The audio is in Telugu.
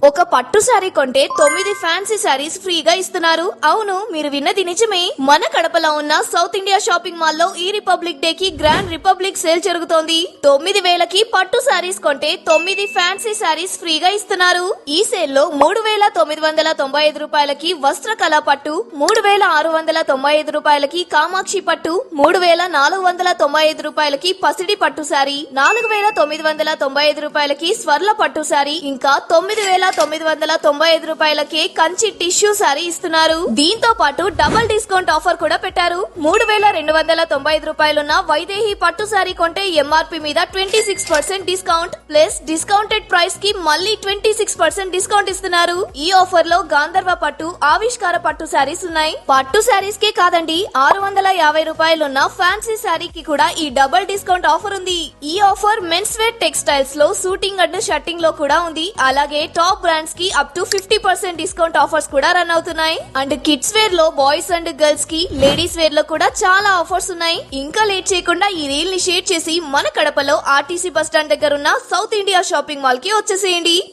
ఒక పట్టు శారీ కొంటే 9 ఫ్యాన్సీ శారీస్ ఫ్రీగా ఇస్తున్నారు. అవును, మీరు విన్నది నిజమే. మన కడపలో ఉన్న సౌత్ ఇండియా షాపింగ్ మాల్ లో ఈ రిపబ్లిక్ డే కి గ్రాండ్ రిపబ్లిక్ సేల్ జరుగుతోంది. 9,000కి పట్టు శారీస్ కొంటే 9 ఫ్యాన్సీ శారీస్ ఫ్రీగా ఇస్తున్నారు. ఈ సేల్ లో 3,995 రూపాయలకి వస్త్రకళ పట్టు, 3,695 రూపాయలకి కామాక్షి పట్టు, 3,495 రూపాయలకి పసిడి పట్టు శారీ, 4,995 రూపాయలకి స్వర్ల పట్టు శారీ, ఇంకా 9,995 రూపాయలకే కంచి టిష్యూ సారీ ఇస్తున్నారు. దీంతో పాటు డబుల్ డిస్కౌంట్ ఆఫర్ కూడా పెట్టారు. 3,295 రూపాయలున్న వైదేహి పట్టు సారీ కొంటే ఎంఆర్పీ మీద 26% డిస్కౌంట్ ప్లస్ డిస్కౌంటెడ్ ప్రైస్ కి మళ్ళీ 26% డిస్కౌంట్ ఇస్తున్నారు. ఈ ఆఫర్ లో గాంధర్వ పట్టు, ఆవిష్కార పట్టు సారీస్ ఉన్నాయి. పట్టు సారీస్ కే కాదండి, 650 రూపాయలున్న ఫ్యాన్సీ సారీకి కూడా ఈ డబుల్ డిస్కౌంట్ ఆఫర్ ఉంది. ఈ ఆఫర్ మెన్స్ వేర్ టెక్స్టైల్స్ లో షూటింగ్ అండ్ షర్టింగ్ లో కూడా ఉంది. అలాగే టాప్ బ్రాండ్స్ కి అప్ టు 50% డిస్కౌంట్ ఆఫర్స్ కూడా రన్ అవుతున్నాయి. అండ్ కిడ్స్ వేర్ లో బాయ్స్ అండ్ గర్ల్స్ కి, లేడీస్ వేర్ లో కూడా చాలా ఆఫర్స్ ఉన్నాయి. ఇంకా లేట్ చేయకుండా ఈ రీల్ ని షేర్ చేసి మన కడపలో ఆర్టీసీ బస్ స్టాండ్ దగ్గర ఉన్న సౌత్ ఇండియా షాపింగ్ మాల్ కి వచ్చేసేయండి.